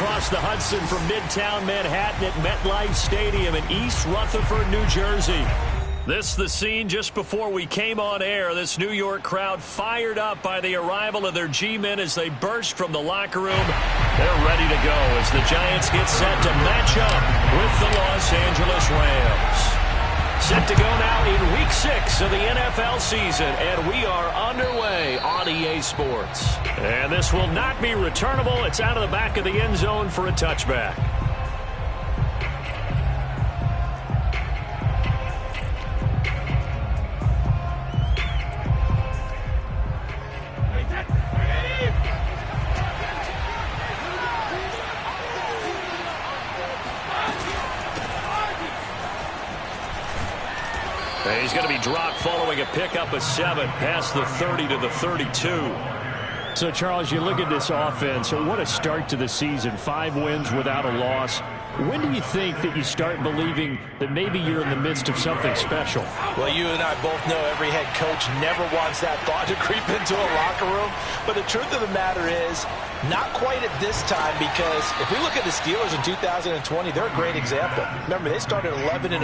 across the Hudson from Midtown Manhattan at MetLife Stadium in East Rutherford, New Jersey. This the scene just before we came on air. This New York crowd fired up by the arrival of their G-men as they burst from the locker room. They're ready to go as the Giants get set to match up with the Los Angeles Rams. Set to go now in Week 6 of the NFL season, and we are underway on EA Sports. And this will not be returnable. It's out of the back of the end zone for a touchback. He's going to be dropped following a pickup of 7 past the 30 to the 32. So, Charles, you look at this offense. What a start to the season. 5 wins without a loss. When do you think that you start believing that maybe you're in the midst of something special? Well, you and I both know every head coach never wants that thought to creep into a locker room. But the truth of the matter is, not quite at this time, because if we look at the Steelers in 2020, they're a great example. Remember, they started 11-0,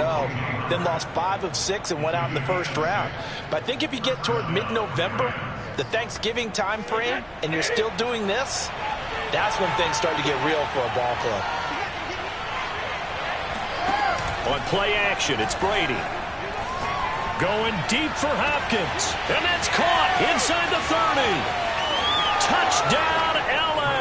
then lost 5 of 6 and went out in the first round. But I think if you get toward mid-November, the Thanksgiving time frame, and you're still doing this, that's when things start to get real for a ball club. On play action, it's Brady. Going deep for Hopkins. And that's caught inside the 30. Touchdown, L.A.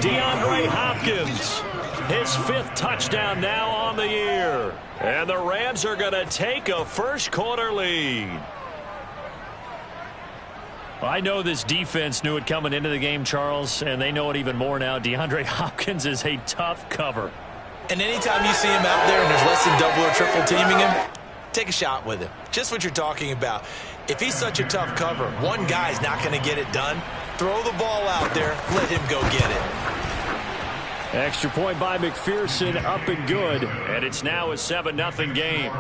DeAndre Hopkins. His 5th touchdown now on the year. And the Rams are going to take a first-quarter lead. I know this defense knew it coming into the game, Charles, and they know it even more now. DeAndre Hopkins is a tough cover. And anytime you see him out there and there's less than double or triple teaming him, take a shot with him. Just what you're talking about. If he's such a tough cover, one guy's not going to get it done. Throw the ball out there. Let him go get it. Extra point by McPherson, up and good. And it's now a 7-0 game.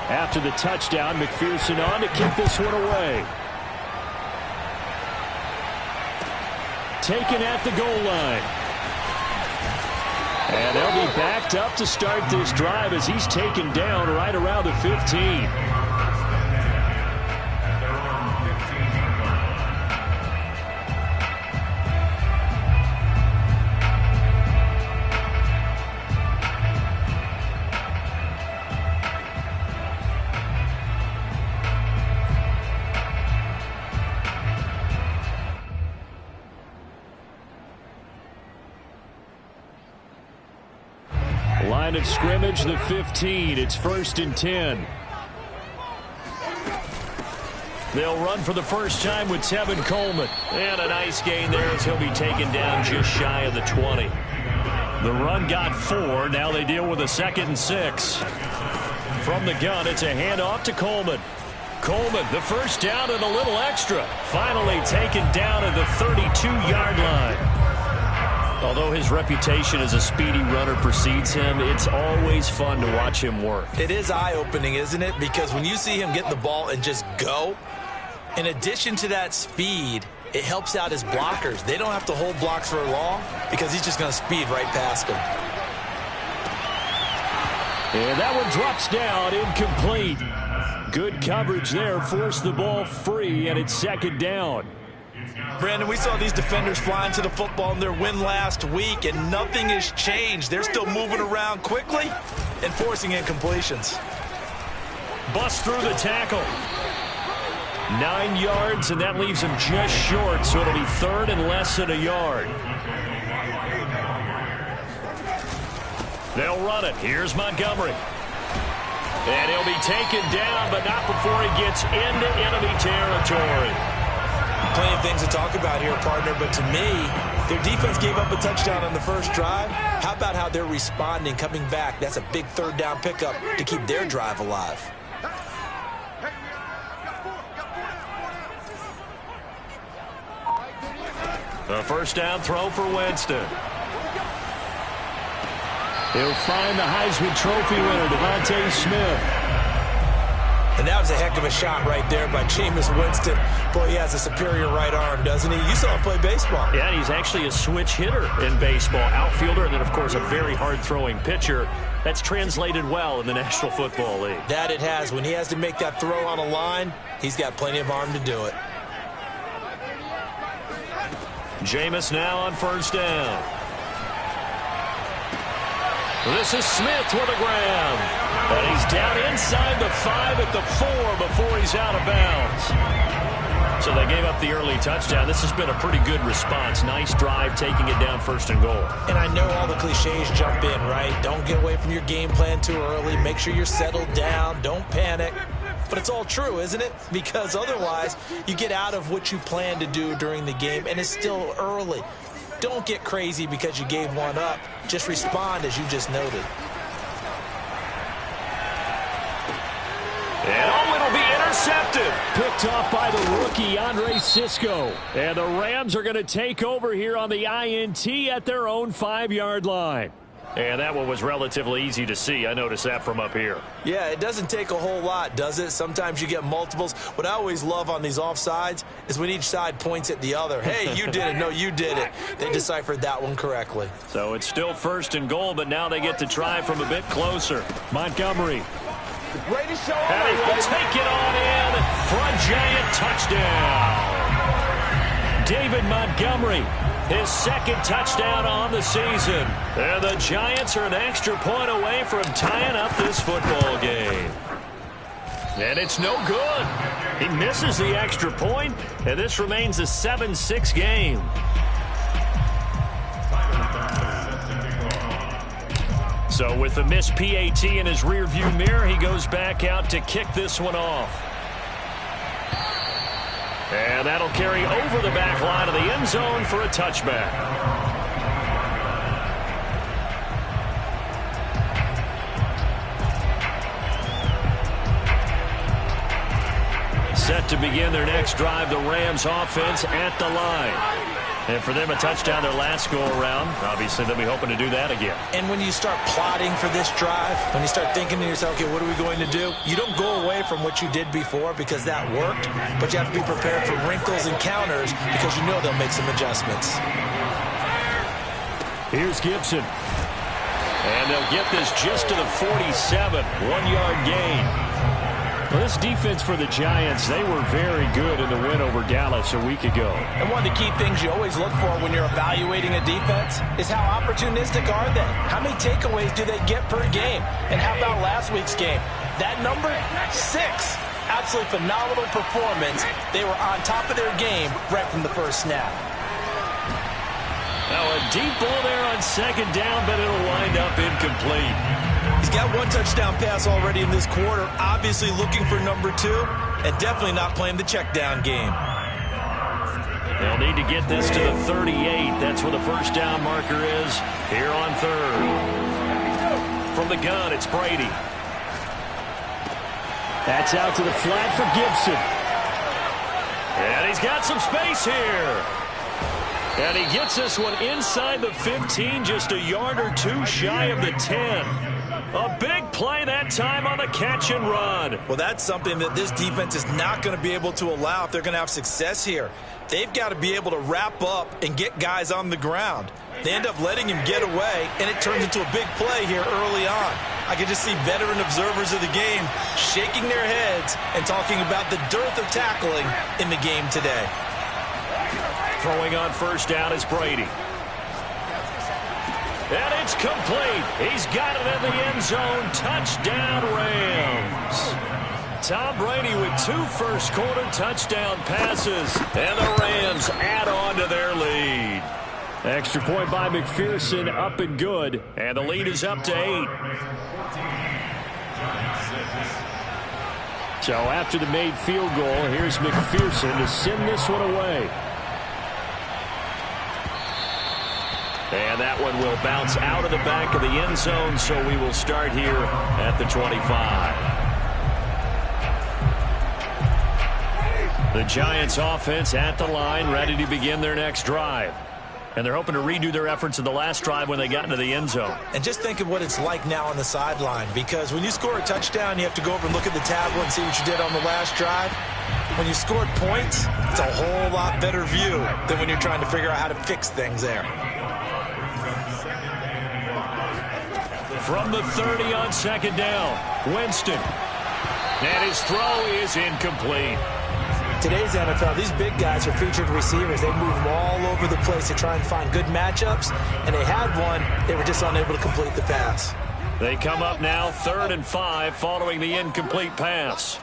After the touchdown, McPherson on to kick this one away. Taken at the goal line. And they'll be backed up to start this drive as he's taken down right around the 15. Line of scrimmage, the 15. It's 1st and 10. They'll run for the first time with Tevin Coleman. And a nice gain there as he'll be taken down just shy of the 20. The run got 4. Now they deal with a 2nd and 6. From the gun, it's a handoff to Coleman. Coleman, the first down and a little extra. Finally taken down at the 32-yard line. Although his reputation as a speedy runner precedes him, it's always fun to watch him work. It is eye-opening, isn't it? Because when you see him get the ball and just go, in addition to that speed, it helps out his blockers. They don't have to hold blocks for long because he's just going to speed right past them. And that one drops down, incomplete. Good coverage there, forced the ball free, and it's 2nd down. Brandon, we saw these defenders flying to the football in their win last week, and nothing has changed. They're still moving around quickly and forcing incompletions. Bust through the tackle. 9 yards, and that leaves him just short, so it'll be 3rd and less than a yard. They'll run it. Here's Montgomery. And he'll be taken down, but not before he gets into enemy territory. Plenty of things to talk about here, partner, but to me, their defense gave up a touchdown on the first drive. How about how they're responding, coming back? That's a big 3rd down pickup to keep their drive alive. A first down throw for Winston. He'll find the Heisman Trophy winner, DeVonta Smith. And that was a heck of a shot right there by Jameis Winston. Boy, he has a superior right arm, doesn't he? You saw him play baseball. Yeah, he's actually a switch hitter in baseball. Outfielder, and then, of course, a very hard-throwing pitcher. That's translated well in the National Football League. That it has. When he has to make that throw on a line, he's got plenty of arm to do it. Jameis now on first down. This is Smith with a grab. And he's down inside the 5 at the 4 before he's out of bounds. So they gave up the early touchdown. This has been a pretty good response. Nice drive, taking it down 1st and goal. And I know all the cliches jump in, right? Don't get away from your game plan too early. Make sure you're settled down. Don't panic. But it's all true, isn't it? Because otherwise, you get out of what you plan to do during the game, and it's still early. Don't get crazy because you gave one up. Just respond as you just noted. And it'll be intercepted. Picked off by the rookie, Andre Cisco. And the Rams are going to take over here on the INT at their own 5-yard line. And that one was relatively easy to see. I noticed that from up here. Yeah, it doesn't take a whole lot, does it? Sometimes you get multiples. What I always love on these offsides is when each side points at the other. Hey, you did it. No, you did it. They deciphered that one correctly. So it's still 1st and goal, but now they get to try from a bit closer. Montgomery. And he will take it on in for a giant touchdown. David Montgomery, his 2nd touchdown on the season. And the Giants are an extra point away from tying up this football game. And it's no good. He misses the extra point, and this remains a 7-6 game. So with the missed PAT in his rearview mirror, he goes back out to kick this one off. And that'll carry over the back line of the end zone for a touchback. Set to begin their next drive, the Rams offense at the line. And for them, a touchdown their last go-around. Obviously, they'll be hoping to do that again. And when you start plotting for this drive, when you start thinking to yourself, okay, what are we going to do? You don't go away from what you did before because that worked, but you have to be prepared for wrinkles and counters because you know they'll make some adjustments. Here's Gibson. And they'll get this just to the 47, 1-yard gain. Well, this defense for the Giants, they were very good in the win over Dallas a week ago. And one of the key things you always look for when you're evaluating a defense is how opportunistic are they? How many takeaways do they get per game? And how about last week's game? That number, 6. Absolutely phenomenal performance. They were on top of their game right from the first snap. Now a deep ball there on 2nd down, but it'll wind up incomplete. He's got 1 touchdown pass already in this quarter, obviously looking for number 2, and definitely not playing the check down game. They'll need to get this to the 38. That's where the first down marker is here on 3rd. From the gun, it's Brady. That's out to the flat for Gibson. And he's got some space here. And he gets this one inside the 15, just a yard or 2 shy of the 10. A big play that time on the catch and run. Well, that's something that this defense is not going to be able to allow if they're going to have success here. They've got to be able to wrap up and get guys on the ground. They end up letting him get away, and it turns into a big play here early on. I can just see veteran observers of the game shaking their heads and talking about the dearth of tackling in the game today. Throwing on first down is Brady. And it's complete. He's got it in the end zone. Touchdown, Rams. Tom Brady with 2 first-quarter touchdown passes. And the Rams add on to their lead. Extra point by McPherson, up and good. And the lead is up to 8. So after the made field goal, here's McPherson to send this one away. And that one will bounce out of the back of the end zone, so we will start here at the 25. The Giants offense at the line, ready to begin their next drive. And they're hoping to redo their efforts in the last drive when they got into the end zone. And just think of what it's like now on the sideline, because when you score a touchdown, you have to go over and look at the tablet and see what you did on the last drive. When you scored points, it's a whole lot better view than when you're trying to figure out how to fix things there. From the 30 on second down, Winston. And his throw is incomplete. Today's NFL, these big guys are featured receivers. They move all over the place to try and find good matchups, and they had one. They were just unable to complete the pass. They come up now 3rd and 5 following the incomplete pass.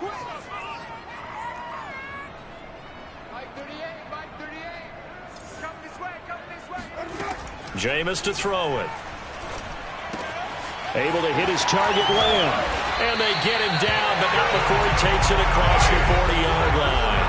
Jameis to throw it. Able to hit his target, Lamb. And they get him down, but not before he takes it across the 40-yard line.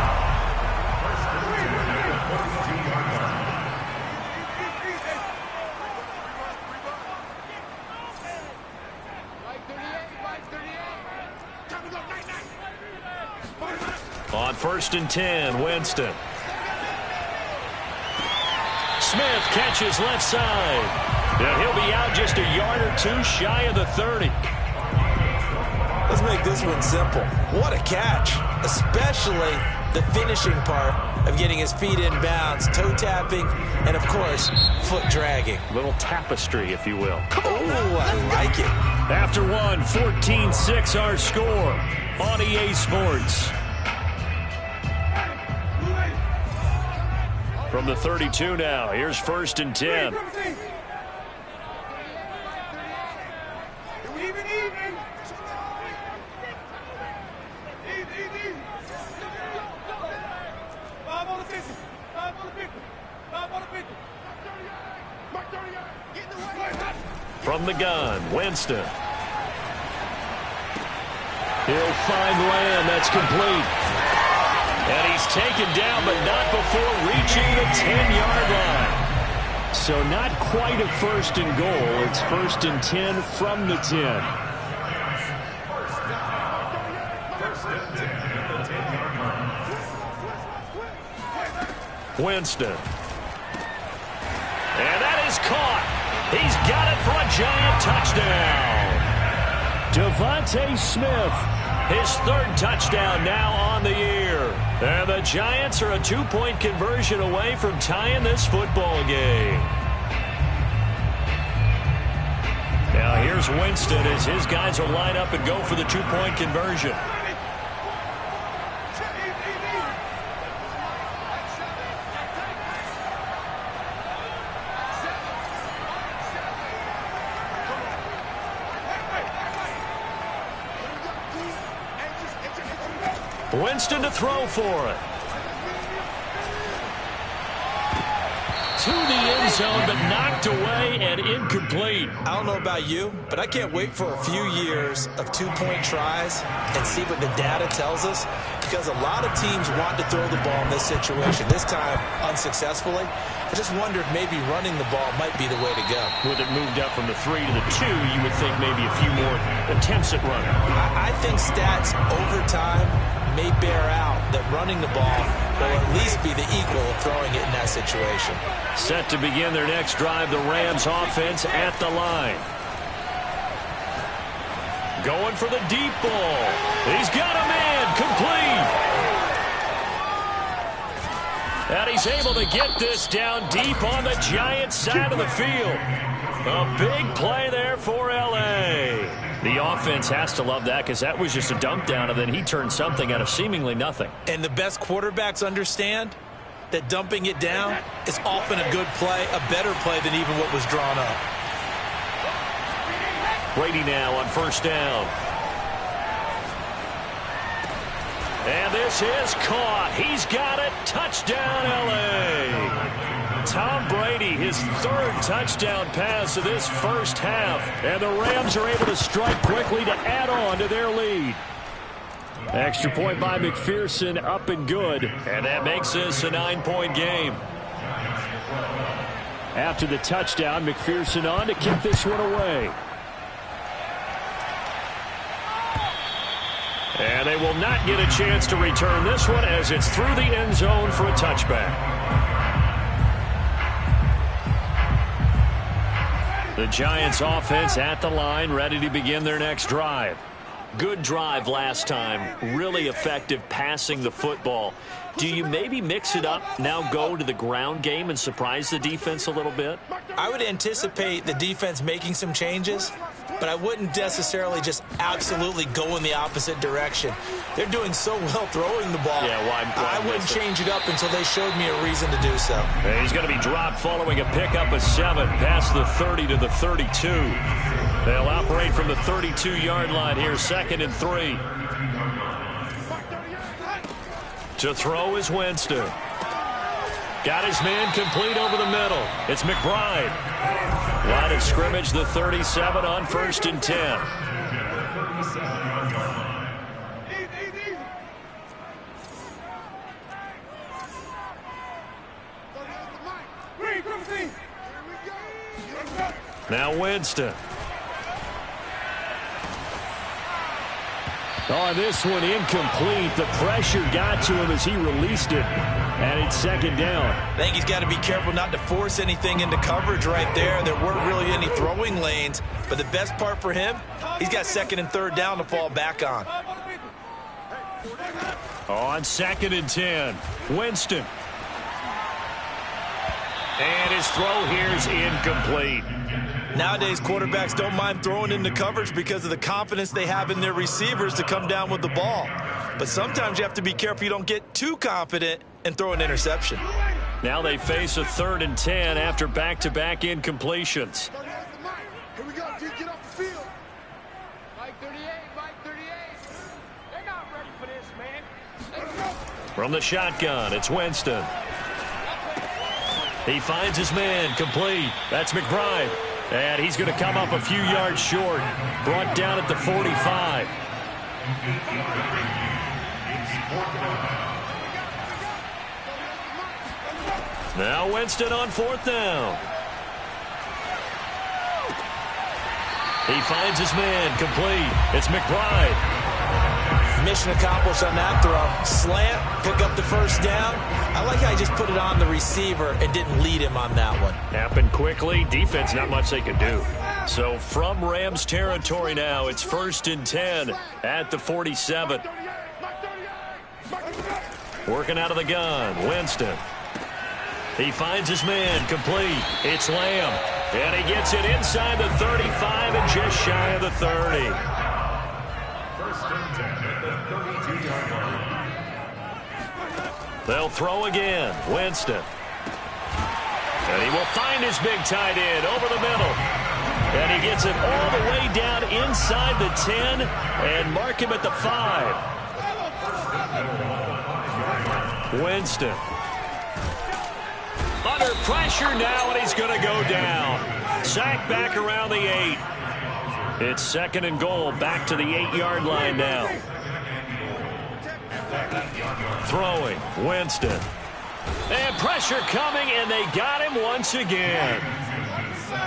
On 1st and 10, Winston. Smith catches left side. And he'll be out just a yard or two shy of the 30. Let's make this one simple. What a catch, especially the finishing part of getting his feet in bounds, toe tapping, and, of course, foot dragging. Little tapestry, if you will. Oh, I like it. After one, 14-6 our score on EA Sports. From the 32 now, here's 1st and 10. From the gun, Winston. He'll find Lamb. That's complete. And he's taken down, but not before reaching the 10-yard line. So not quite a 1st and goal. It's 1st and 10 from the 10. Winston. And that is caught. He's got it for a Giant touchdown. Devontae Smith, his 3rd touchdown now on the year. And the Giants are a 2-point conversion away from tying this football game. Now here's Winston as his guys will line up and go for the 2-point conversion. Winston to throw for it. To the end zone, but knocked away and incomplete. I don't know about you, but I can't wait for a few years of 2-point tries and see what the data tells us, because a lot of teams want to throw the ball in this situation. This time, unsuccessfully. I just wonder if maybe running the ball might be the way to go. With it moved up from the 3 to the 2, you would think maybe a few more attempts at running. I think stats over time may bear out that running the ball will at least be the equal of throwing it in that situation. Set to begin their next drive, the Rams offense at the line. Going for the deep ball. He's got a man, complete. And he's able to get this down deep on the Giants side of the field. A big play there for L.A. The offense has to love that, because that was just a dump down, and then he turned something out of seemingly nothing. And the best quarterbacks understand that dumping it down is often a good play, a better play than even what was drawn up. Brady now on 1st down. And this is caught. He's got it. Touchdown, L.A. Tom Brady, his 3rd touchdown pass of this first half. And the Rams are able to strike quickly to add on to their lead. Extra point by McPherson, up and good. And that makes this a 9-point game. After the touchdown, McPherson on to kick this one away. And they will not get a chance to return this one as it's through the end zone for a touchback. The Giants offense at the line, ready to begin their next drive. Good drive last time. Really effective passing the football. Do you maybe mix it up, now go to the ground game and surprise the defense a little bit? I would anticipate the defense making some changes, but I wouldn't necessarily just absolutely go in the opposite direction. They're doing so well throwing the ball. Yeah, why I wouldn't change it up until they showed me a reason to do so. And he's going to be dropped following a pickup of 7 past the 30 to the 32. They'll operate from the 32-yard line here, 2nd and 3. To throw is Winston. Got his man complete over the middle. It's McBride. Line of scrimmage, the 37 on 1st and 10. Now Winston. On this one, incomplete. The pressure got to him as he released it, and it's 2nd down. I think he's got to be careful not to force anything into coverage right there. There weren't really any throwing lanes, but the best part for him, he's got 2nd and 3rd down to fall back on. On 2nd and 10, Winston. And his throw here is incomplete. Nowadays, quarterbacks don't mind throwing into coverage because of the confidence they have in their receivers to come down with the ball. But sometimes you have to be careful you don't get too confident and throw an interception. Now they face a 3rd and 10 after back-to-back incompletions. Here we go, get off the field. Mike 38, Mike 38. They're not ready for this, man. From the shotgun, it's Winston. He finds his man complete. That's McBride. And he's going to come up a few yards short. Brought down at the 45. Now Winston on 4th down. He finds his man complete. It's McBride. Mission accomplished on that throw. Slant, pick up the 1st down. I like how he just put it on the receiver and didn't lead him on that one. Happened quickly. Defense, not much they could do. So from Rams territory now, it's 1st and 10 at the 47. Working out of the gun, Winston. He finds his man complete. It's Lamb. And he gets it inside the 35 and just shy of the 30. They'll throw again. Winston. And he will find his big tight end over the middle. And he gets it all the way down inside the 10 and mark him at the 5. Winston. Under pressure now, and he's going to go down. Sacked back around the 8. It's 2nd and goal, back to the 8-yard line now. Throwing, Winston. And pressure coming, and they got him once again.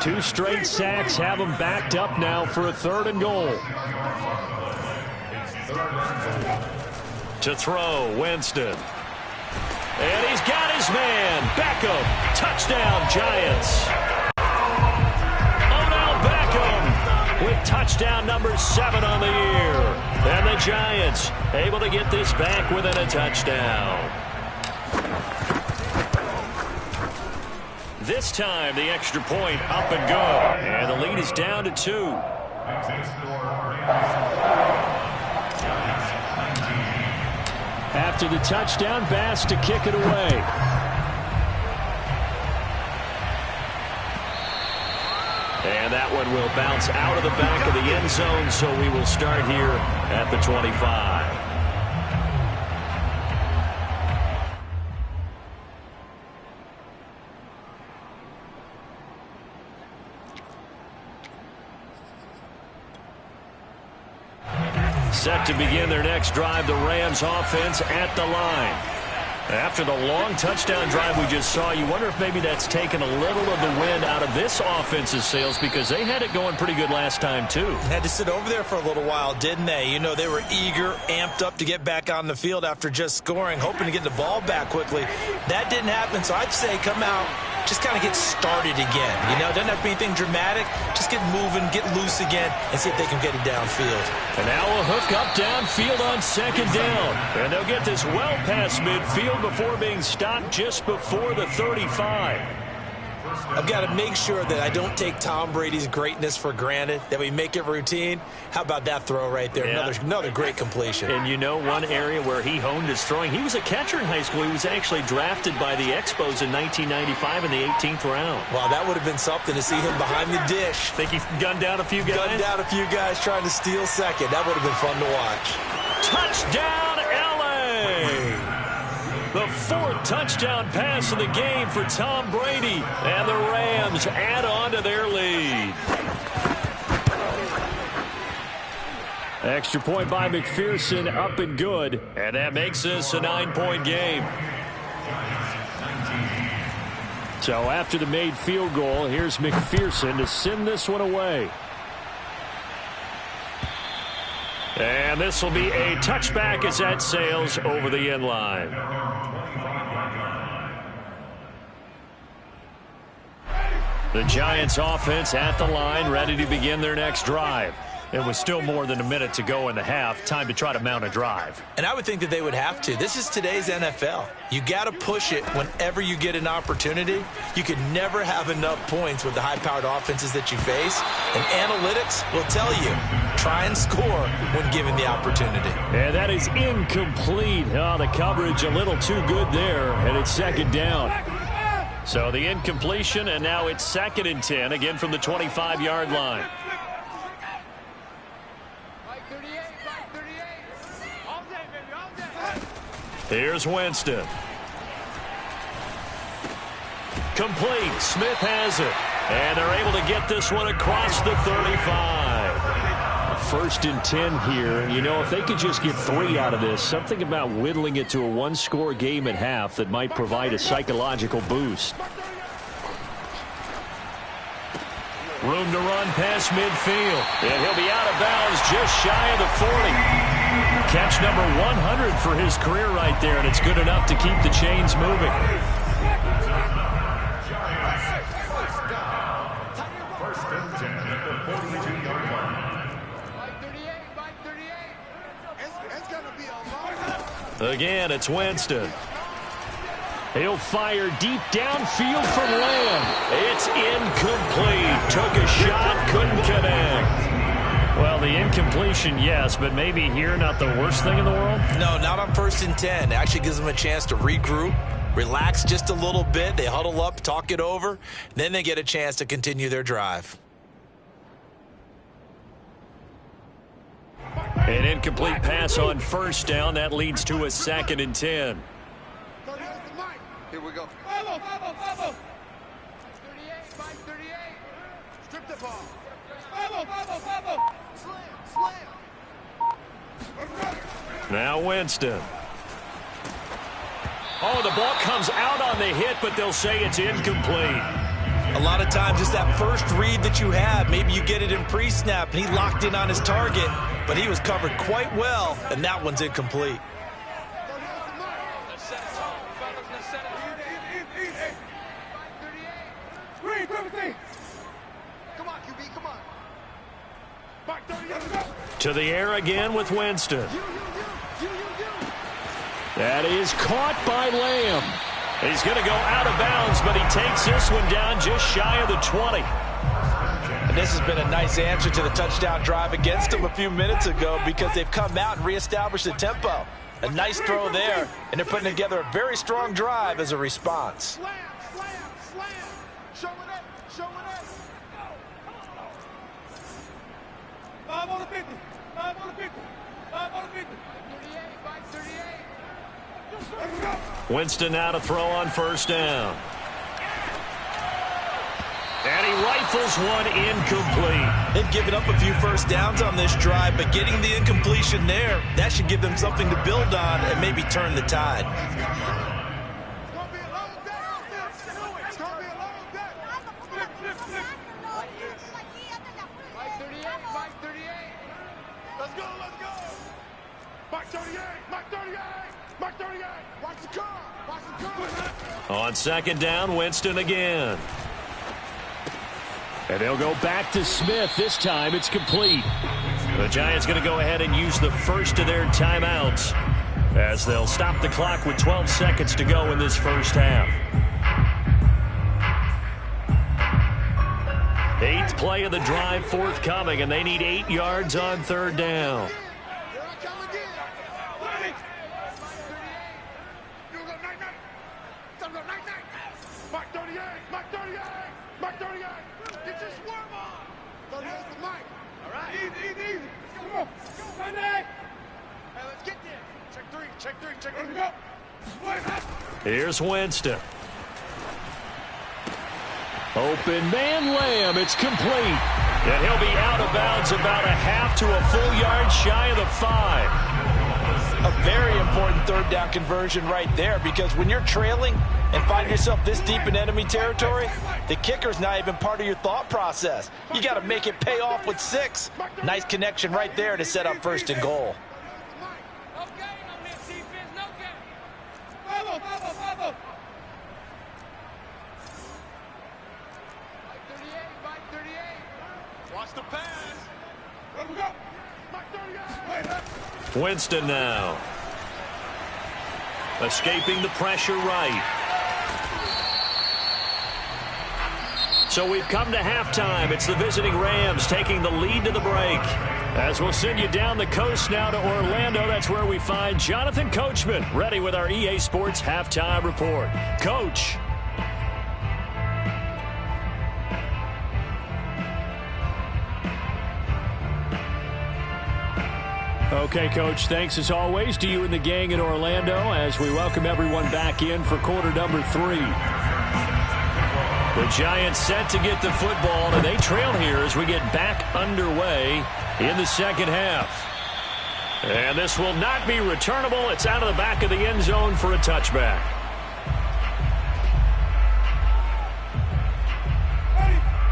2 straight sacks have him backed up now for a 3rd and goal. To throw, Winston. And he's got his man. Beckham. Touchdown, Giants. Odell Beckham with touchdown number 7 on the year. And the Giants able to get this back within a touchdown. This time, the extra point up and good. And the lead is down to 2. After the touchdown, Bass to kick it away. And that one will bounce out of the back of the end zone, so we will start here at the 25. Set to begin their next drive, the Rams offense at the line. After the long touchdown drive we just saw, you wonder if maybe that's taken a little of the wind out of this offense's sails, because they had it going pretty good last time too. Had to sit over there for a little while, didn't they? You know, they were eager, amped up to get back on the field after just scoring, hoping to get the ball back quickly. That didn't happen, so I'd say come out, just kind of get started again. You know, doesn't have to be anything dramatic. Just get moving, get loose again, and see if they can get it downfield. And now a hook up downfield on second down. And they'll get this well past midfield before being stopped just before the 35. I've got to make sure that I don't take Tom Brady's greatness for granted, that we make it routine. How about that throw right there? Yeah. Another great completion. And you know, one area where he honed his throwing, he was a catcher in high school. He was actually drafted by the Expos in 1995 in the 18th round. Wow, that would have been something to see him behind the dish. Think he gunned down a few guys? Gunned down a few guys trying to steal second. That would have been fun to watch. Touchdown, L.A.! The fourth touchdown pass of the game for Tom Brady. And the Rams add on to their lead. Extra point by McPherson, up and good. And that makes this a 9-point game. So after the made field goal, here's McPherson to send this one away. And this will be a touchback as that sails over the end line. The Giants offense at the line, ready to begin their next drive. It was still more than a minute to go in the half. Time to try to mount a drive. And I would think that they would have to. This is today's NFL. You got to push it whenever you get an opportunity. You can never have enough points with the high-powered offenses that you face. And analytics will tell you, try and score when given the opportunity. And that is incomplete. Oh, the coverage a little too good there, and it's second down. So the incompletion, and now it's 2nd and 10, again from the 25-yard line. Here's Winston. Complete. Smith has it. And they're able to get this one across the 35. 1st and 10 here. You know, if they could just get 3 out of this, something about whittling it to a one-score game at half that might provide a psychological boost. Room to run past midfield. And he'll be out of bounds just shy of the 40. Catch number 100 for his career right there, and it's good enough to keep the chains moving. Again, it's Winston. He'll fire deep downfield from Lamb. It's incomplete. Took a shot, couldn't connect. Well, the incompletion, yes, but maybe here not the worst thing in the world? No, not on 1st and 10. It actually gives them a chance to regroup, relax just a little bit. They huddle up, talk it over. Then they get a chance to continue their drive. An incomplete pass on 1st down. That leads to a 2nd and 10. Here we go. 38, strip the ball. Now Winston. Oh, the ball comes out on the hit, but they'll say it's incomplete. A lot of times it's that first read that you have. Maybe you get it in pre-snap, and he locked in on his target, but he was covered quite well, and that one's incomplete. To the air again with Winston. That is caught by Lamb. He's going to go out of bounds, but he takes this one down just shy of the 20. And this has been a nice answer to the touchdown drive against them a few minutes ago, because they've come out and reestablished the tempo. A nice throw there, and they're putting together a very strong drive as a response. Slam. Show it up. 5 on the 50. 5 on the 50. 5 on the 50. 38. Winston now to throw on 1st down. And he rifles one incomplete. They've given up a few 1st downs on this drive, but getting the incompletion there, that should give them something to build on and maybe turn the tide. On second down, Winston again. And they'll go back to Smith. This time it's complete. The Giants going to go ahead and use the first of their timeouts as they'll stop the clock with 12 seconds to go in this first half. 8th play of the drive forthcoming, and they need 8 yards on third down. Here's Winston. Open man Lamb. It's complete. And he'll be out of bounds about a half to a full yard shy of the 5. A very important third down conversion right there, because when you're trailing and find yourself this deep in enemy territory, the kicker's not even part of your thought process. You got to make it pay off with 6. Nice connection right there to set up first and goal. Winston now. Escaping the pressure right. So we've come to halftime. It's the visiting Rams taking the lead to the break. As we'll send you down the coast now to Orlando, that's where we find Jonathan Coachman ready with our EA Sports Halftime Report. Coach. Okay, Coach, thanks as always to you and the gang in Orlando as we welcome everyone back in for quarter number 3. The Giants set to get the football, and they trail here as we get back underway in the second half. And this will not be returnable. It's out of the back of the end zone for a touchback.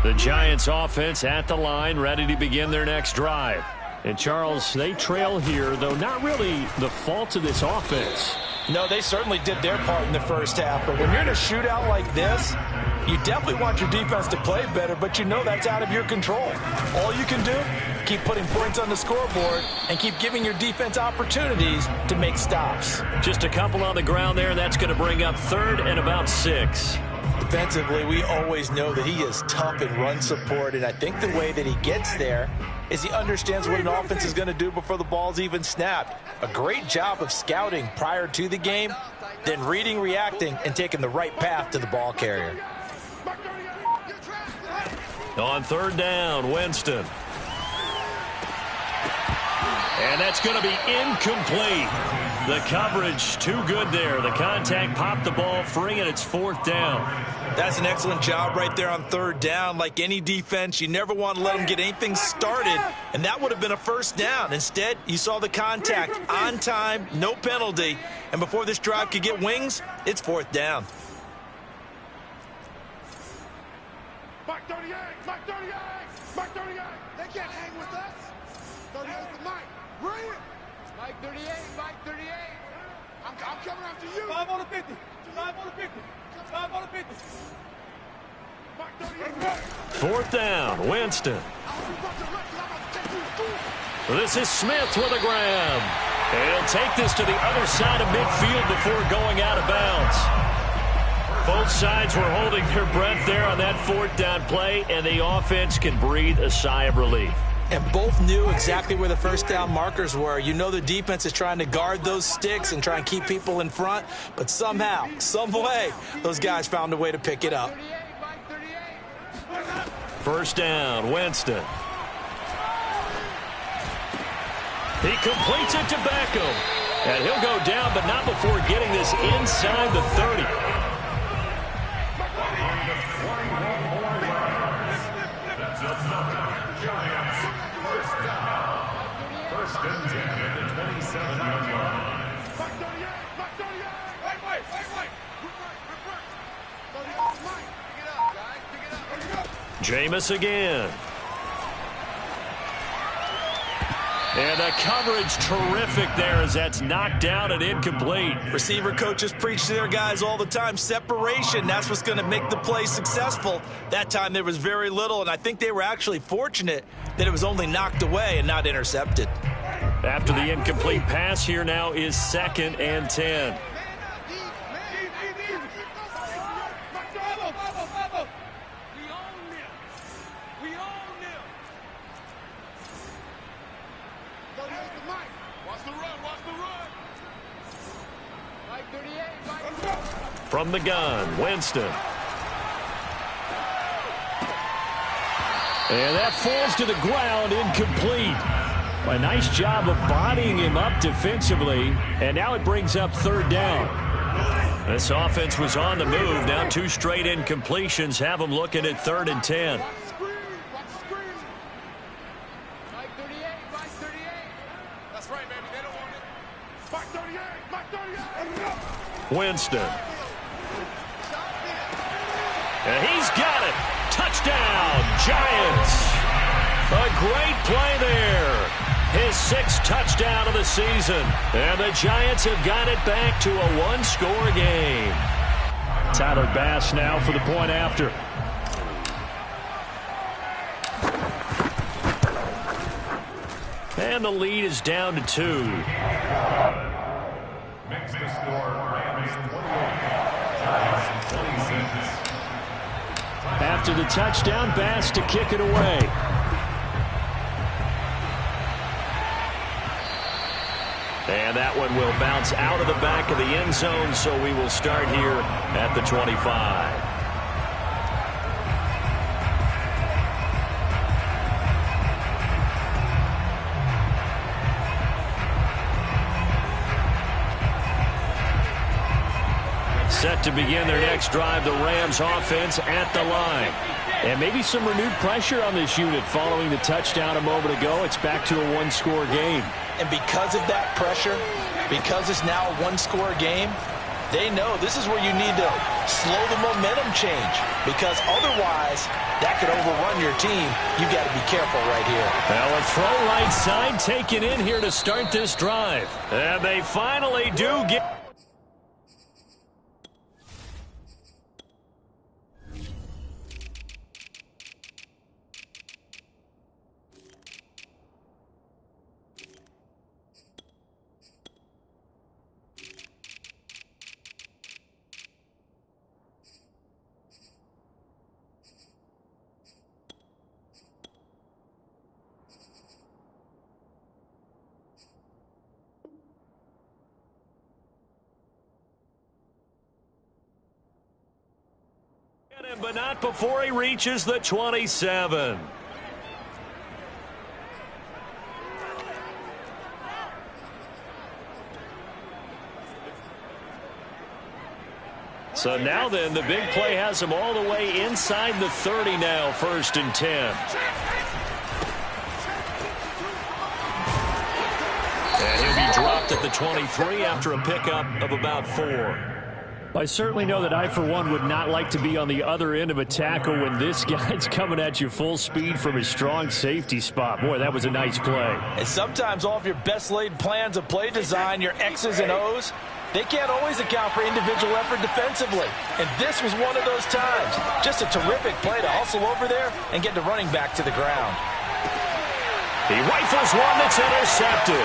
The Giants offense at the line, ready to begin their next drive. And, Charles, they trail here, though not really the fault of this offense. No, they certainly did their part in the first half. But when you're in a shootout like this, you definitely want your defense to play better, but you know that's out of your control. All you can do, keep putting points on the scoreboard and keep giving your defense opportunities to make stops. Just a couple on the ground there, and that's going to bring up 3rd and about 6. Defensively, we always know that he is tough in run support, and I think the way that he gets there is he understands what an offense is going to do before the ball's even snapped. A great job of scouting prior to the game, then reading, reacting, and taking the right path to the ball carrier. On 3rd down, Winston. And that's going to be incomplete. The coverage too good there. The contact popped the ball free, and it's 4th down. That's an excellent job right there on 3rd down. Like any defense, you never want to let them get anything started, and that would have been a 1st down. Instead, you saw the contact on time, no penalty, and before this drive could get wings, it's 4th down. Mike 38, Mike 38, Mike 38. They can't hang with us. 38 to Mike. Bring it. Mike 38, Mike 38. I'm coming after you. 5 on the 50. 5 on the 50. 5 on the 50. Mike 38. 4th down, Winston. This is Smith with a grab. And he'll take this to the other side of midfield before going out of bounds. Both sides were holding their breath there on that 4th down play, and the offense can breathe a sigh of relief. And both knew exactly where the 1st down markers were. You know the defense is trying to guard those sticks and try and keep people in front, but somehow, some way, those guys found a way to pick it up. 1st down, Winston. He completes it to Beckham. And he'll go down, but not before getting this inside the 30. Jameis again. And the coverage terrific there as that's knocked down and incomplete. Receiver coaches preach to their guys all the time. Separation, that's what's going to make the play successful. That time there was very little, and I think they were actually fortunate that it was only knocked away and not intercepted. After the incomplete pass, here now is 2nd and 10. From the gun, Winston. And that falls to the ground, incomplete. A nice job of bodying him up defensively, and now it brings up 3rd down. This offense was on the move. Now 2 straight incompletions have them looking at 3rd and 10. That's right, baby. They don't want it. Mike 38, Mike 38. Winston. And he's got it. Touchdown, Giants. A great play there. His 6th touchdown of the season. And the Giants have got it back to a 1-score game. Tyler Bass now for the point after. And the lead is down to 2. Makes the score Rams 28, Giants 26. After the touchdown, Bass to kick it away. And that one will bounce out of the back of the end zone, so we will start here at the 25. Set to begin their next drive, the Rams offense at the line. And maybe some renewed pressure on this unit following the touchdown a moment ago. It's back to a 1-score game. And because of that pressure, because it's now a 1-score game, they know this is where you need to slow the momentum change, because otherwise that could overrun your team. You got to be careful right here. Well, a throw right side taken in here to start this drive. And they finally do get... But not before he reaches the 27. So now then, the big play has him all the way inside the 30 now, 1st and 10. And he'll be dropped at the 23 after a pickup of about 4. I certainly know that I, for one, would not like to be on the other end of a tackle when this guy's coming at you full speed from his strong safety spot. Boy, that was a nice play. And sometimes all of your best laid plans of play design, your X's and O's, they can't always account for individual effort defensively. And this was one of those times. Just a terrific play to hustle over there and get the running back to the ground. He rifles one that's intercepted.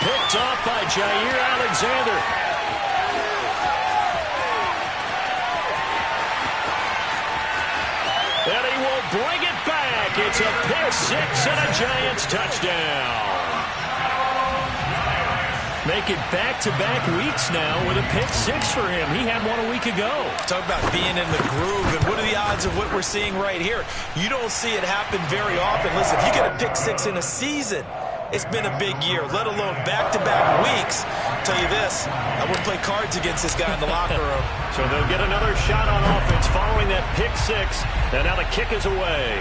Picked off by Jair Alexander. And he will bring it back. It's a pick 6 and a Giants touchdown. Make it back-to-back weeks now with a pick 6 for him. He had one a week ago. Talk about being in the groove, and what are the odds of what we're seeing right here? You don't see it happen very often. Listen, if you get a pick 6 in a season, it's been a big year, let alone back-to-back weeks. I'll tell you this, I wouldn't play cards against this guy in the locker room. So they'll get another shot on offense following that pick 6, and now the kick is away.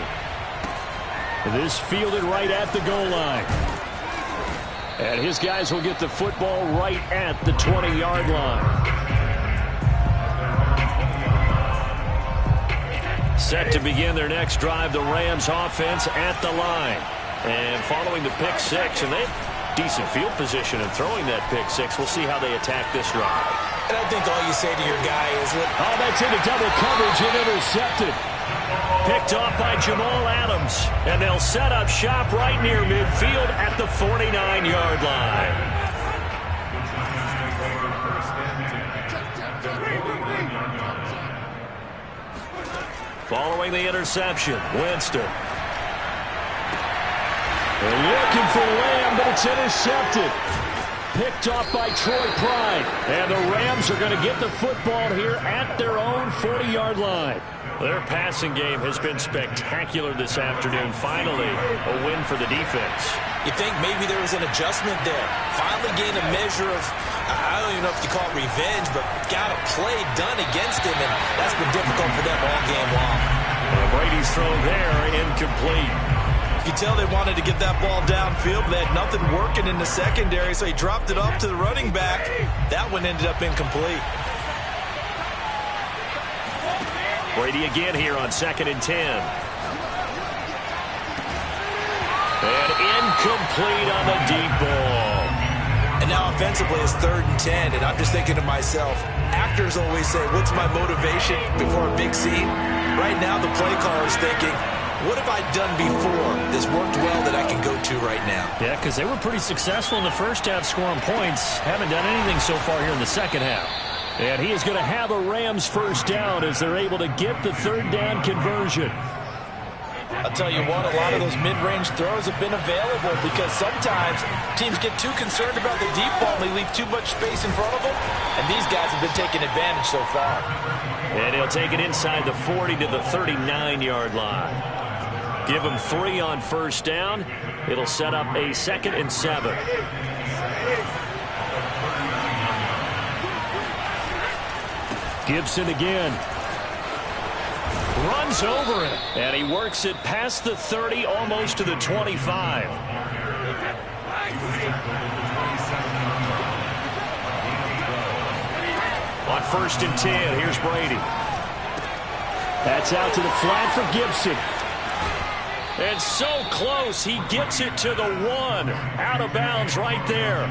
This fielded right at the goal line. And his guys will get the football right at the 20-yard line. Set to begin their next drive, the Rams offense at the line. And following the pick six, and they have decent field position in throwing that pick six. We'll see how they attack this drive. And I think all you say to your guy is, oh, that's into double coverage and intercepted. Picked off by Jamal Adams. And they'll set up shop right near midfield at the 49-yard line. Following the interception, Winston. They're looking for Lamb, but it's intercepted. Picked off by Troy Pride. And the Rams are going to get the football here at their own 40-yard line. Their passing game has been spectacular this afternoon. Finally, a win for the defense. You think maybe there was an adjustment there. Finally gained a measure of, I don't even know if you call it revenge, but got a play done against him, and that's been difficult for them all game long. Brady's throw there, incomplete. You tell they wanted to get that ball downfield, but they had nothing working in the secondary, so he dropped it off to the running back. That one ended up incomplete. Brady again here on 2nd and 10. And incomplete on the deep ball. And now offensively it's 3rd and 10, and I'm just thinking to myself, actors always say, what's my motivation before a big scene? Right now the play caller is thinking, what have I done before this worked well that I can go to right now? Yeah, because they were pretty successful in the first half scoring points. Haven't done anything so far here in the second half. And he is going to have a Rams first down as they're able to get the 3rd down conversion. I'll tell you what, a lot of those mid-range throws have been available because sometimes teams get too concerned about the deep ball and they leave too much space in front of them. And these guys have been taking advantage so far. And he'll take it inside the 40 to the 39-yard line. Give him 3 on first down. It'll set up a 2nd and 7. Gibson again. Runs over it. And he works it past the 30, almost to the 25. On 1st and 10, here's Brady. That's out to the flat for Gibson. And so close, he gets it to the 1. Out of bounds right there.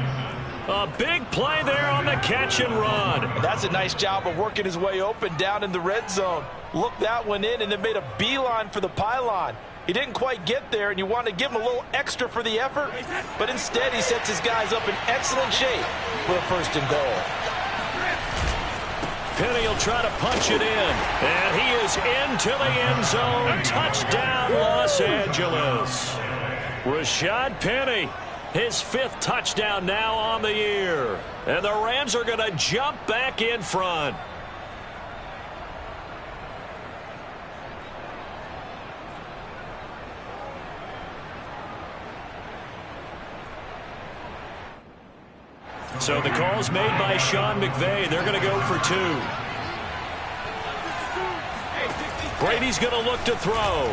A big play there on the catch and run. That's a nice job of working his way open down in the red zone. Looked that one in and then made a beeline for the pylon. He didn't quite get there, and you want to give him a little extra for the effort, but instead he sets his guys up in excellent shape for a 1st and goal. Penny will try to punch it in, and he is into the end zone. Touchdown, Los Angeles. Rashad Penny, his 5th touchdown now on the year. And the Rams are going to jump back in front. So the call's made by Sean McVay. They're going to go for 2. Brady's going to look to throw.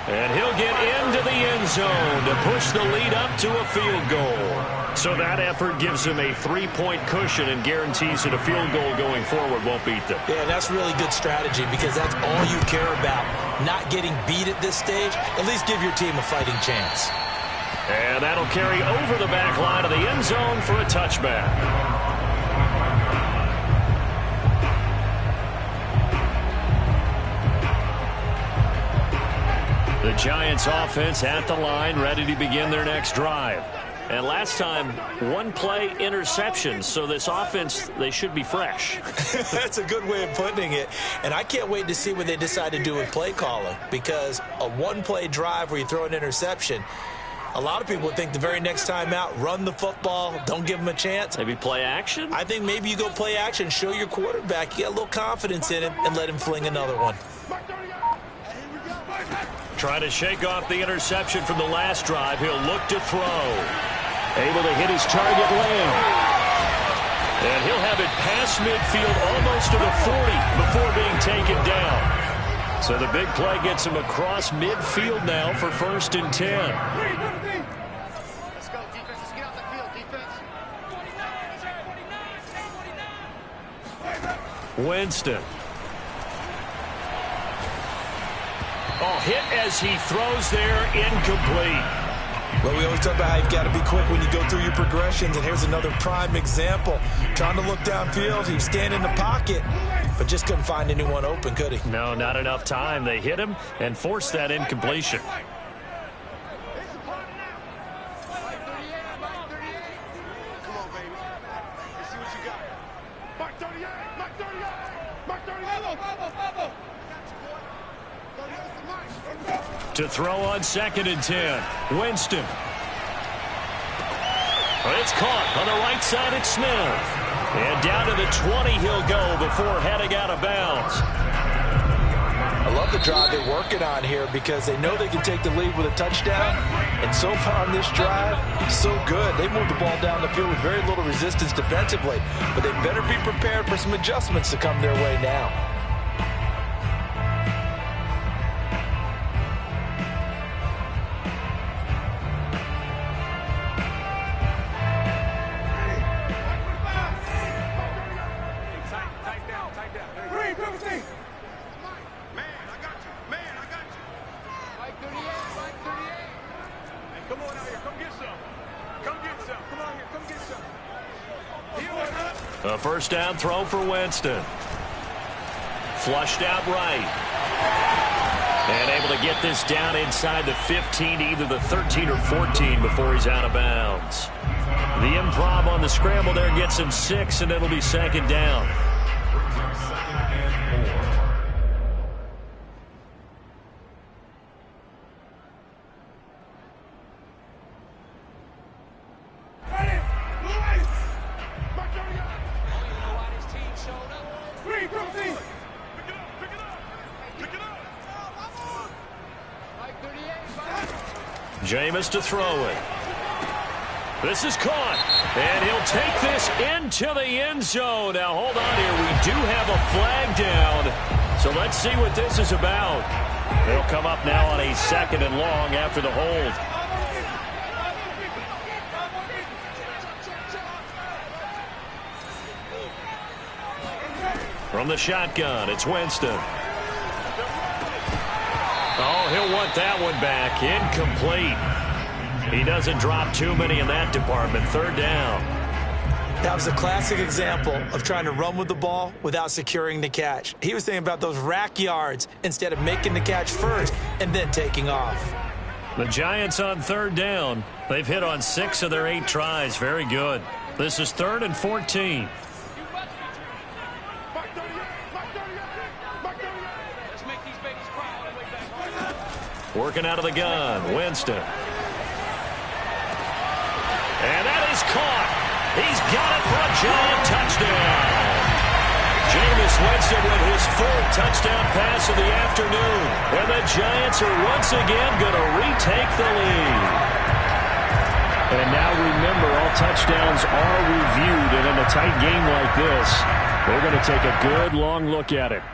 And he'll get into the end zone to push the lead up to a field goal. So that effort gives him a 3-point cushion and guarantees that a field goal going forward won't beat them. Yeah, that's really good strategy because that's all you care about. Not getting beat at this stage. At least give your team a fighting chance. And that'll carry over the back line of the end zone for a touchback. The Giants offense at the line, ready to begin their next drive. And last time, 1-play interception, so this offense, they should be fresh. That's a good way of putting it. And I can't wait to see what they decide to do with play calling, because a 1-play drive where you throw an interception, a lot of people think the very next time out, run the football, don't give them a chance. Maybe play action? I think maybe you go play action, show your quarterback, you got a little confidence in him, and let him fling another one. Trying to shake off the interception from the last drive. He'll look to throw. Able to hit his target Lamb. And he'll have it past midfield almost to the 40 before being taken down. So the big play gets him across midfield now for 1st and 10. Let's go, defense. Let's get off the field, defense. Winston. Oh, hit as he throws there, incomplete. Well, we always talk about how you've got to be quick when you go through your progressions, and here's another prime example. Trying to look downfield, he was standing in the pocket, but just couldn't find anyone open, could he? No, not enough time. They hit him and forced that incompletion. To throw on 2nd and 10. Winston. It's caught on the right side. It's Smith. And down to the 20 he'll go before heading out of bounds. I love the drive they're working on here because they know they can take the lead with a touchdown. And so far on this drive, so good. They moved the ball down the field with very little resistance defensively. But they better be prepared for some adjustments to come their way now. A first down throw for Winston. Flushed out right. And able to get this down inside the 15, either the 13 or 14 before he's out of bounds. The improv on the scramble there gets him 6, and it'll be 2nd down. Jameis to throw it. This is caught, and he'll take this into the end zone. Now, hold on here. We do have a flag down, so let's see what this is about. They'll come up now on a 2nd and long after the hold. From the shotgun, it's Winston. Oh, he'll want that one back. Incomplete. He doesn't drop too many in that department. 3rd down. That was a classic example of trying to run with the ball without securing the catch. He was thinking about those rack yards instead of making the catch first and then taking off. The Giants on 3rd down. They've hit on 6 of their 8 tries. Very good. This is 3rd and 14. Working out of the gun, Winston. And that is caught. He's got it for a Giant touchdown. Jameis Winston with his 4th touchdown pass of the afternoon. And the Giants are once again going to retake the lead. And now remember, all touchdowns are reviewed. And in a tight game like this, we're going to take a good long look at it.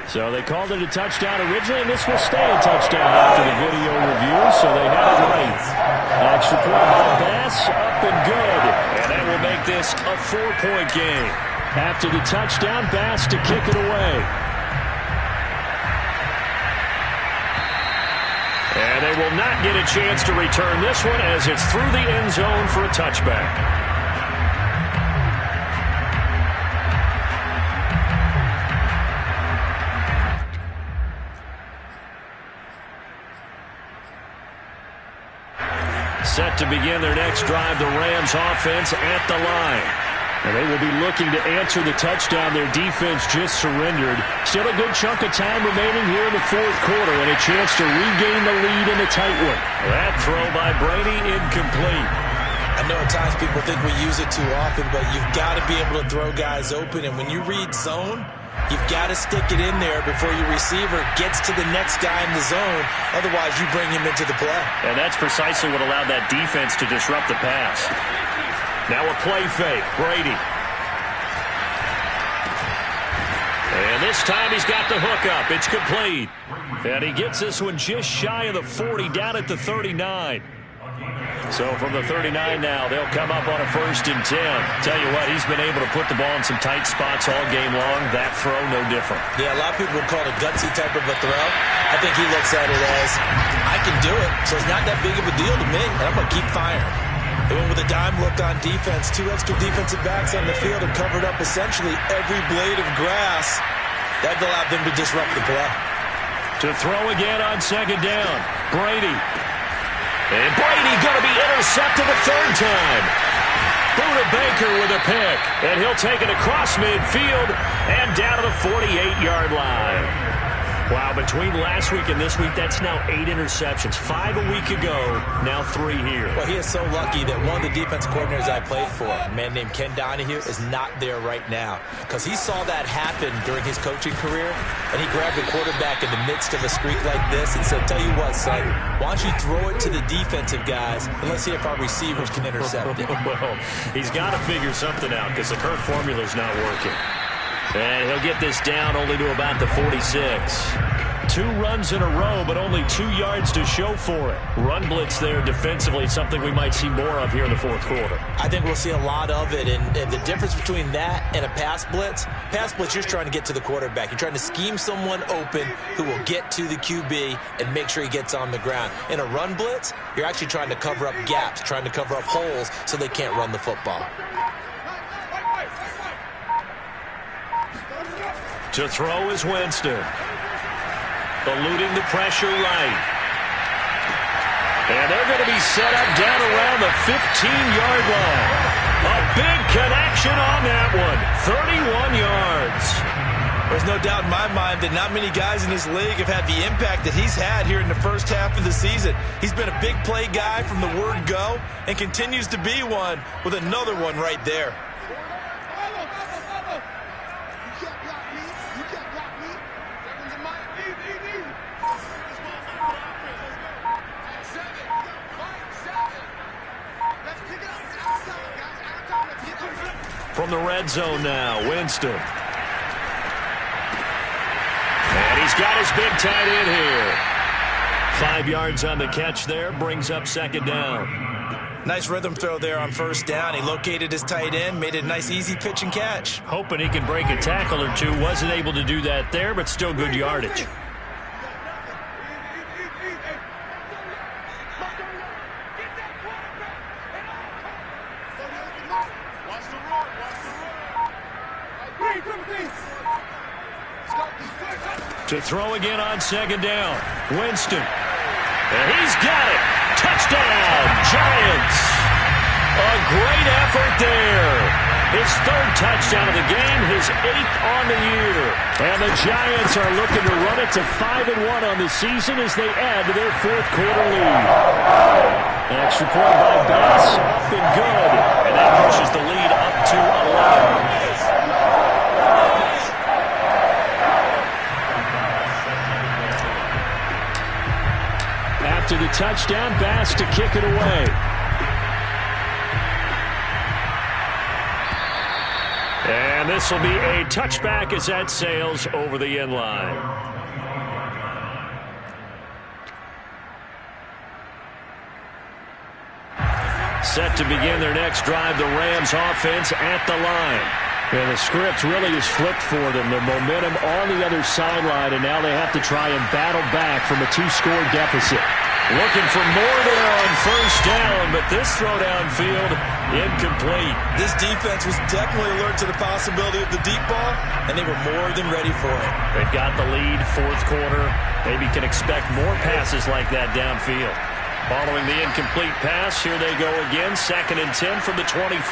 So they called it a touchdown originally, and this will stay a touchdown after the video review, so they had it right. Extra point by Bass, up and good. And that will make this a 4-point game. After the touchdown, Bass to kick it away. And they will not get a chance to return this one as it's through the end zone for a touchback. Set to begin their next drive, the Rams offense at the line. And they will be looking to answer the touchdown their defense just surrendered. Still a good chunk of time remaining here in the 4th quarter and a chance to regain the lead in a tight one. That throw by Brady incomplete. I know at times people think we use it too often, but you've got to be able to throw guys open. And when you read zone, you've got to stick it in there before your receiver gets to the next guy in the zone. Otherwise, you bring him into the play. And that's precisely what allowed that defense to disrupt the pass. Now a play fake, Brady. And this time he's got the hook up. It's complete. And he gets this one just shy of the 40, down at the 39. So from the 39 now, they'll come up on a 1st and 10. Tell you what, he's been able to put the ball in some tight spots all game long. That throw, no different. Yeah, a lot of people would call it a gutsy type of a throw. I think he looks at it as, I can do it, so it's not that big of a deal to me, and I'm going to keep firing. They went with a dime look on defense. 2 extra defensive backs on the field and covered up essentially every blade of grass. That allowed them to disrupt the play. To throw again on 2nd down, Brady. And Brady going to be intercepted a 3rd time. Buda Baker with a pick. And he'll take it across midfield and down to the 48-yard line. Wow, between last week and this week, that's now 8 interceptions. 5 a week ago, now 3 here. Well, he is so lucky that one of the defensive coordinators I played for, a man named Ken Donahue, is not there right now. Because he saw that happen during his coaching career, and he grabbed the quarterback in the midst of a streak like this and said, tell you what, son, why don't you throw it to the defensive guys, and let's see if our receivers can intercept it. Well, he's got to figure something out because the current formula's not working. And he'll get this down only to about the 46. 2 runs in a row, but only 2 yards to show for it. Run blitz there defensively, something we might see more of here in the 4th quarter. I think we'll see a lot of it, and the difference between that and a pass blitz, you're trying to get to the quarterback. You're trying to scheme someone open who will get to the QB and make sure he gets on the ground. In a run blitz, you're actually trying to cover up gaps, trying to cover up holes so they can't run the football. To throw is Winston. Eluding the pressure right. And they're going to be set up down around the 15-yard line. A big connection on that one. 31 yards. There's no doubt in my mind that not many guys in this league have had the impact that he's had here in the first half of the season. He's been a big play guy from the word go and continues to be one with another one right there. From the red zone now, Winston. And he's got his big tight end here. 5 yards on the catch there, brings up 2nd down. Nice rhythm throw there on 1st down. He located his tight end, made it a nice easy pitch and catch. Hoping he can break a tackle or two. Wasn't able to do that there, but still good yardage. To throw again on 2nd down, Winston. And he's got it. Touchdown, Giants. A great effort there. His 3rd touchdown of the game, his 8th on the year. And the Giants are looking to run it to 5-1 on the season as they add to their 4th quarter lead. An extra point by Bass, up and good. And that pushes the lead up to 11. After the touchdown, Bass to kick it away. And this will be a touchback as that sails over the end line. Set to begin their next drive, the Rams offense at the line. And the script really is flipped for them. The momentum on the other sideline, and now they have to try and battle back from a 2-score deficit. Looking for more there on 1st down, but this throw downfield, incomplete. This defense was definitely alert to the possibility of the deep ball, and they were more than ready for it. They've got the lead, 4th quarter. Maybe can expect more passes like that downfield. Following the incomplete pass, here they go again, 2nd and 10 from the 25.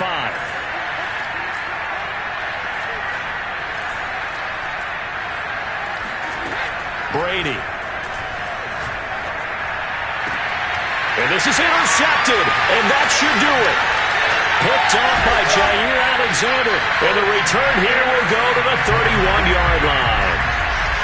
Brady. And this is intercepted, and that should do it. Picked off by Jair Alexander, and the return here will go to the 31-yard line.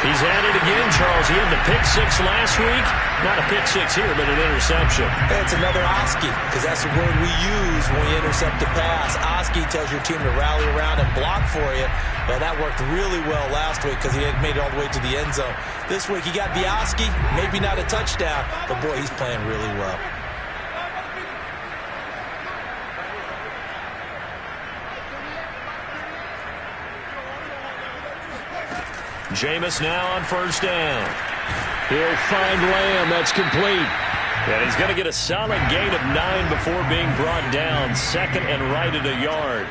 He's at it again, Charles. He had the pick 6 last week. Not a pick 6 here, but an interception. It's another Oski, because that's the word we use when we intercept a pass. Oski tells your team to rally around and block for you. Well, that worked really well last week because he had made it all the way to the end zone. This week he got the Oski, maybe not a touchdown, but boy, he's playing really well. Jameis now on first down. He'll find Lamb. That's complete. And he's going to get a solid gain of 9 before being brought down. Second and right at a yard.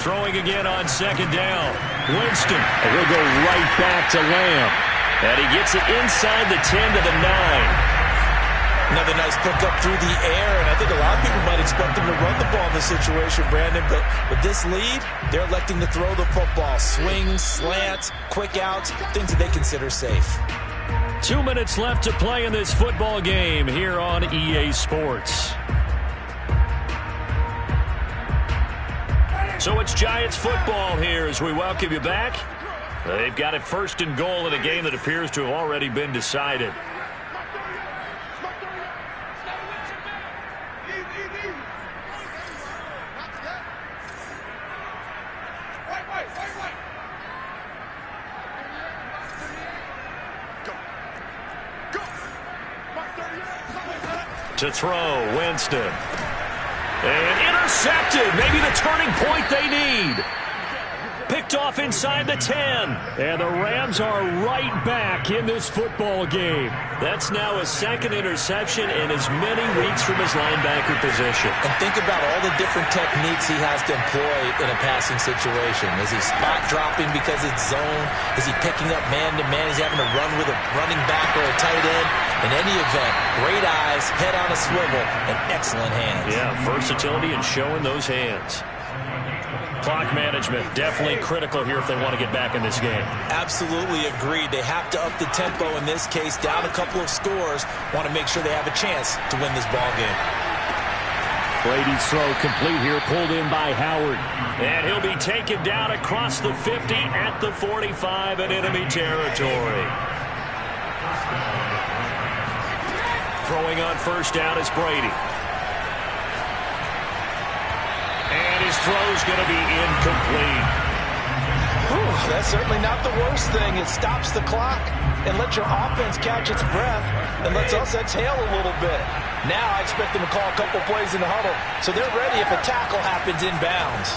Throwing again on second down. Winston. And he'll go right back to Lamb. And he gets it inside the 10 to the 9. Another nice pickup through the air, and I think a lot of people might expect him to run the ball in this situation, Brandon, but with this lead, they're electing to throw the football. Swings, slants, quick outs, things that they consider safe. 2 minutes left to play in this football game here on EA Sports. So it's Giants football here as we welcome you back. They've got it first and goal in a game that appears to have already been decided. To throw, Winston. And intercepted. Maybe the turning point they need. Picked off inside the 10. And the Rams are right back in this football game. That's now his second interception in as many weeks from his linebacker position. And think about all the different techniques he has to employ in a passing situation. Is he spot dropping because it's zone? Is he picking up man-to-man? Is he having to run with a running back or a tight end? In any event, great eyes, head on a swivel, and excellent hands. Yeah, versatility and showing those hands. Clock management definitely critical here if they want to get back in this game. Absolutely agreed. They have to up the tempo in this case, down a couple of scores. Want to make sure they have a chance to win this ball game. Brady's throw complete here, pulled in by Howard. And he'll be taken down across the 50 at the 45 in enemy territory. Throwing on first down is Brady. And his throw's going to be incomplete. Whew, that's certainly not the worst thing. It stops the clock and lets your offense catch its breath and lets us exhale a little bit. Now I expect them to call a couple plays in the huddle, so they're ready if a tackle happens inbounds.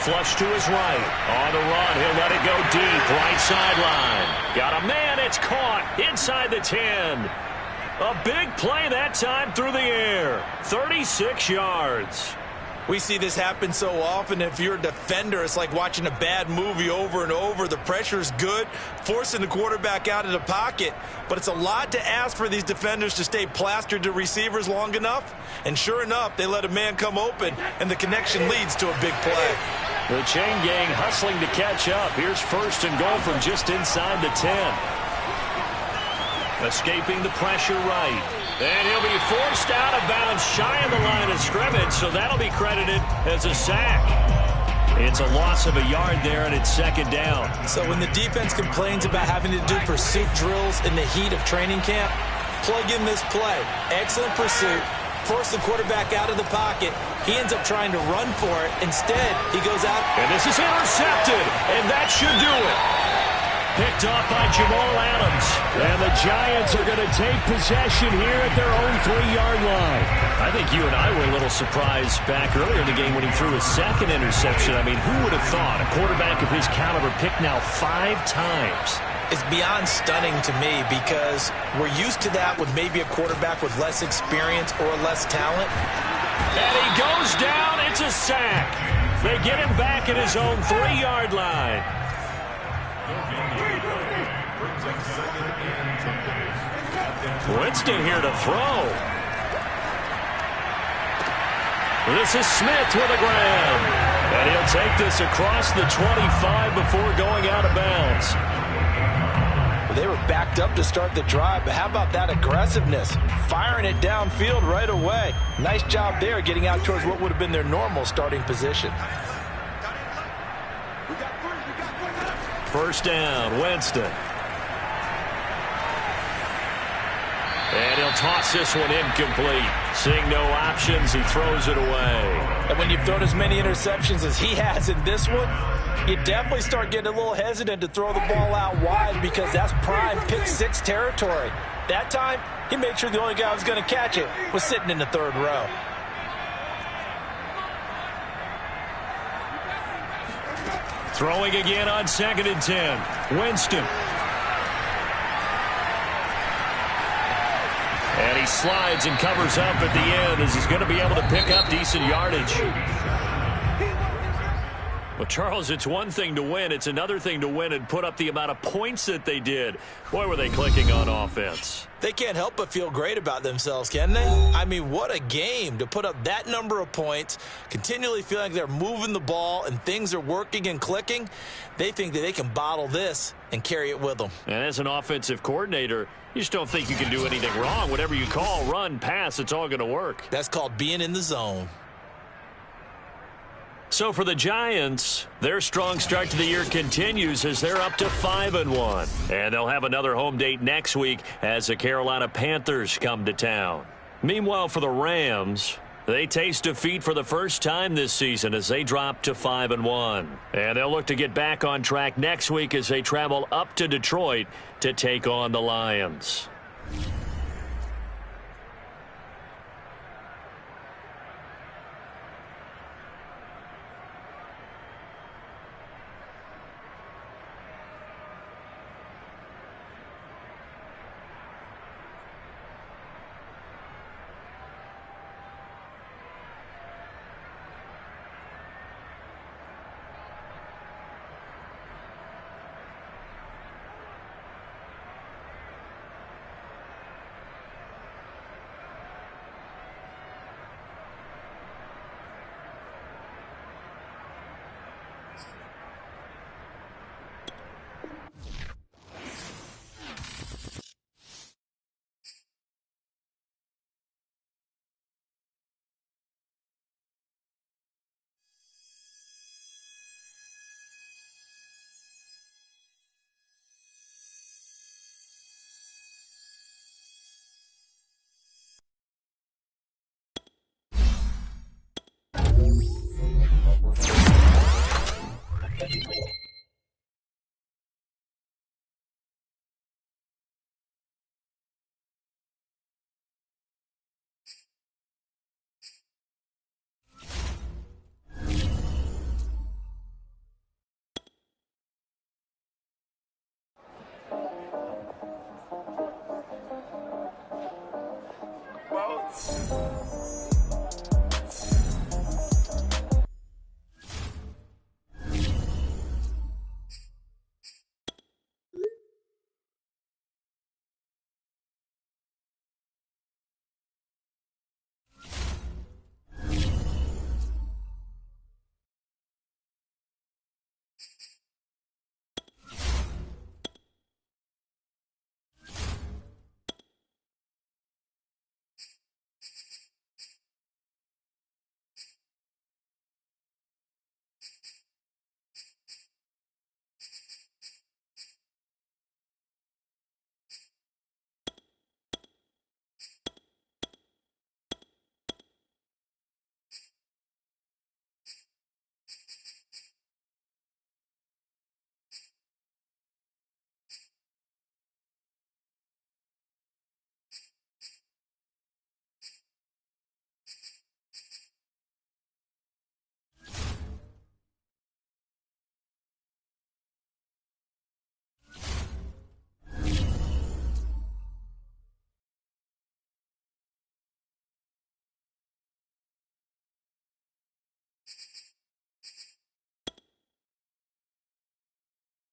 Flush to his right. On the run, he'll let it go deep. Right sideline. Got a man, it's caught inside the 10. A big play that time through the air. 36 yards. We see this happen so often. If you're a defender, it's like watching a bad movie over and over. The pressure's good, forcing the quarterback out of the pocket. But it's a lot to ask for these defenders to stay plastered to receivers long enough. And sure enough, they let a man come open, and the connection leads to a big play. The chain gang hustling to catch up. Here's first and goal from just inside the 10. Escaping the pressure right. And he'll be forced out of bounds shy of the line of scrimmage, so that'll be credited as a sack. It's a loss of a yard there, and it's second down. So when the defense complains about having to do pursuit drills in the heat of training camp, plug in this play. Excellent pursuit. Force the quarterback out of the pocket. He ends up trying to run for it. Instead, he goes out. And this is intercepted, and that should do it. Picked off by Jamal Adams. And the Giants are going to take possession here at their own 3-yard line. I think you and I were a little surprised back earlier in the game when he threw his second interception. I mean, who would have thought a quarterback of his caliber picked now 5 times? It's beyond stunning to me because we're used to that with maybe a quarterback with less experience or less talent. And he goes down. It's a sack. They get him back at his own 3-yard line. Winston here to throw. This is Smith with a grab. And he'll take this across the 25 before going out of bounds. They were backed up to start the drive, but how about that aggressiveness? Firing it downfield right away. Nice job there getting out towards what would have been their normal starting position. First down, Winston. And he'll toss this one incomplete. Seeing no options, he throws it away. And when you've thrown as many interceptions as he has in this one, you definitely start getting a little hesitant to throw the ball out wide because that's prime pick-6 territory. That time, he made sure the only guy who was going to catch it was sitting in the third row. Throwing again on 2nd and 10. Winston. And he slides and covers up at the end as he's going to be able to pick up decent yardage. Well, Charles, it's one thing to win. It's another thing to win and put up the amount of points that they did. Boy, were they clicking on offense. They can't help but feel great about themselves, can they? I mean, what a game to put up that number of points, continually feeling like they're moving the ball and things are working and clicking. They think that they can bottle this and carry it with them. And as an offensive coordinator, you just don't think you can do anything wrong. Whatever you call, run, pass, it's all going to work. That's called being in the zone. So for the Giants, their strong start to the year continues as they're up to 5-1. And they'll have another home date next week as the Carolina Panthers come to town. Meanwhile, for the Rams, they taste defeat for the first time this season as they drop to 5-1. And they'll look to get back on track next week as they travel up to Detroit to take on the Lions.